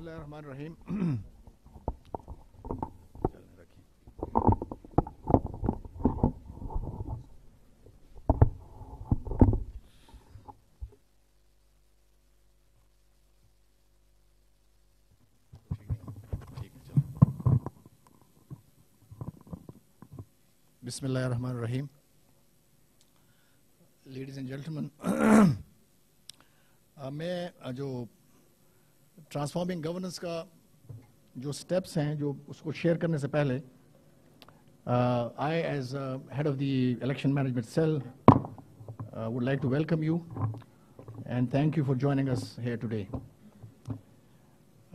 Bismillahirrahmanirrahim. Bismillahirrahmanirrahim. Ladies and gentlemen, मैं जो transforming governance का जो स्टेप्स हैं जो उसको शेयर करने से पहले I as head of the election management cell would like to welcome you and thank you for joining us here today.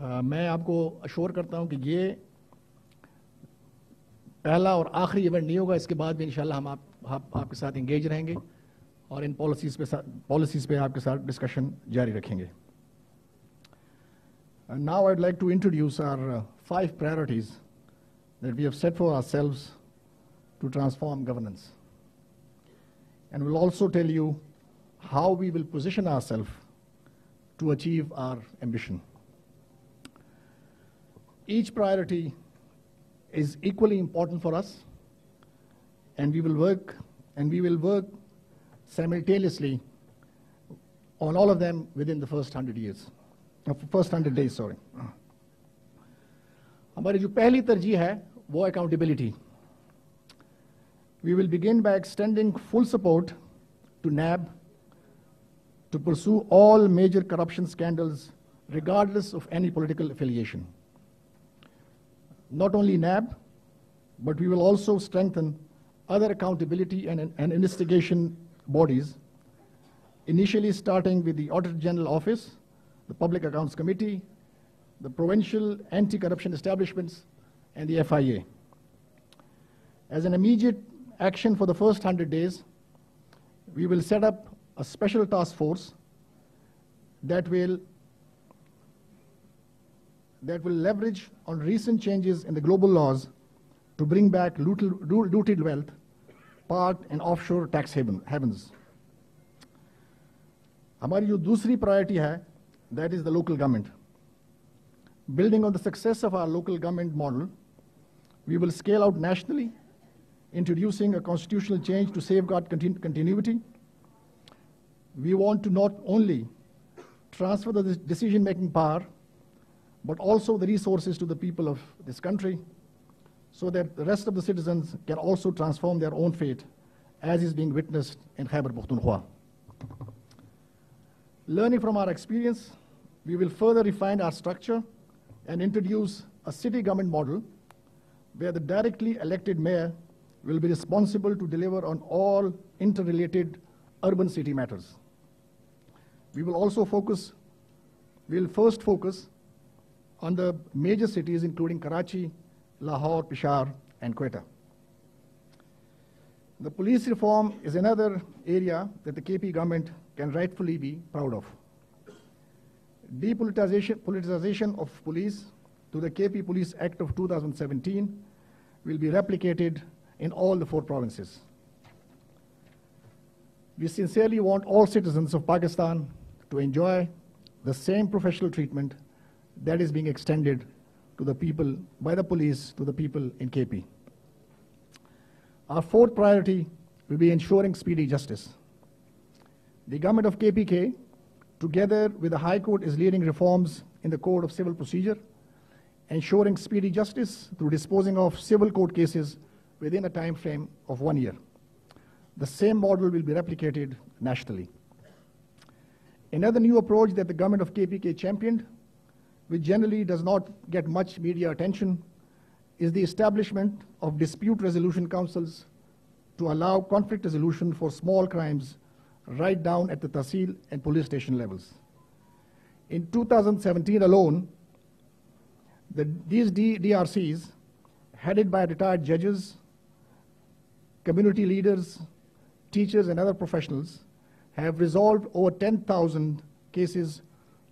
मैं आपको अश्योर करता हूं कि ये पहला और आखिरी इवेंट नहीं होगा, इसके बाद भी इंशाल्लाह हम आपके साथ इंगेज रहेंगे और इन पॉलिसीज़ पे आपके साथ डिस्कशन जारी रखेंगे. And now I'd like to introduce our 5 priorities that we have set for ourselves to transform governance. And we'll also tell you how we will position ourselves to achieve our ambition. Each priority is equally important for us, and we will work simultaneously on all of them within the first 100 days. हमारी जो पहली तरजीह है वो accountability. We will begin by extending full support to NAB to pursue all major corruption scandals regardless of any political affiliation. Not only NAB, but we will also strengthen other accountability and investigation bodies, initially starting with the Auditor General Office, the Public Accounts Committee, the Provincial Anti-Corruption Establishments, and the FIA. As an immediate action for the first 100 days, we will set up a special task force that will leverage on recent changes in the global laws to bring back looted wealth parked in offshore tax havens. हमारी जो दूसरी priority है, that is the local government. Building on the success of our local government model, we will scale out nationally, introducing a constitutional change to safeguard continuity. We want to not only transfer the decision-making power, but also the resources to the people of this country, so that the rest of the citizens can also transform their own fate, as is being witnessed in Khyber Pakhtunkhwa. Learning from our experience, we will further refine our structure and introduce a city government model where the directly elected mayor will be responsible to deliver on all interrelated urban city matters. We will first focus on the major cities including Karachi, Lahore, Peshawar, and Quetta. The police reform is another area that the KP government can rightfully be proud of. Depoliticization of police to the KP Police Act of 2017 will be replicated in all the 4 provinces. We sincerely want all citizens of Pakistan to enjoy the same professional treatment that is being extended to the people by the police to the people in KP. Our 4th priority will be ensuring speedy justice. The government of KPK, together with the High Court, is leading reforms in the Code of Civil Procedure, ensuring speedy justice through disposing of civil court cases within a time frame of 1 year. The same model will be replicated nationally. Another new approach that the government of KPK championed, which generally does not get much media attention, is the establishment of dispute resolution councils to allow conflict resolution for small crimes right down at the Tahsil and police station levels. In 2017 alone, these DRCs, headed by retired judges, community leaders, teachers, and other professionals, have resolved over 10,000 cases,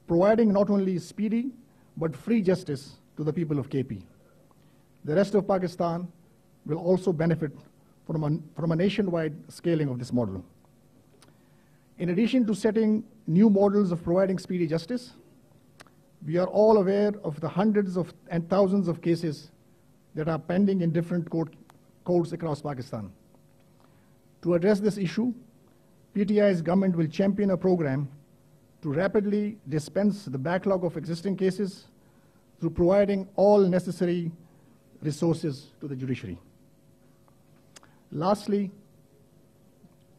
providing not only speedy but free justice to the people of KP. The rest of Pakistan will also benefit from a nationwide scaling of this model. In addition to setting new models of providing speedy justice, We are all aware of the hundreds of and thousands of cases that are pending in different courts across Pakistan. To address this issue, PTI's government will champion a program to rapidly dispense the backlog of existing cases through providing all necessary resources to the judiciary. Lastly,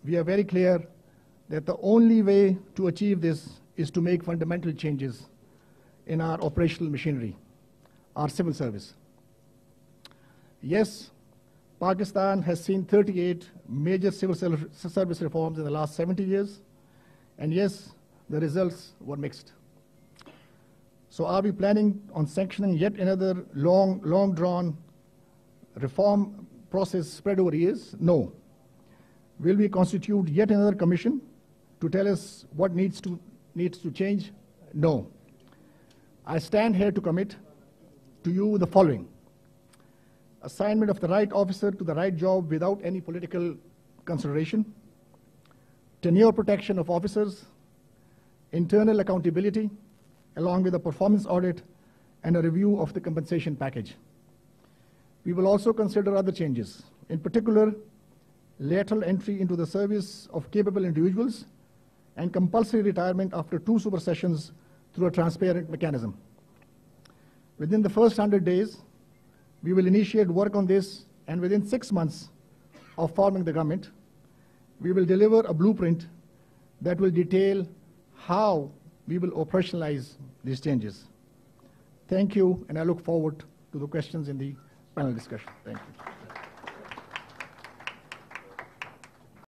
we are very clear that the only way to achieve this is to make fundamental changes in our operational machinery, our civil service. Yes, Pakistan has seen 38 major civil service reforms in the last 70 years, and yes, the results were mixed. So are we planning on sanctioning yet another long-drawn reform process spread over years? No. Will we constitute yet another commission to tell us what needs to change? No. I stand here to commit to you the following: assignment of the right officer to the right job without any political consideration, tenure protection of officers, internal accountability, along with a performance audit and a review of the compensation package. We will also consider other changes, in particular, lateral entry into the service of capable individuals and compulsory retirement after 2 super sessions through a transparent mechanism. Within the first 100 days, we will initiate work on this, and within 6 months of forming the government, we will deliver a blueprint that will detail how we will operationalize these changes. Thank you, and I look forward to the questions in the panel discussion. Thank you.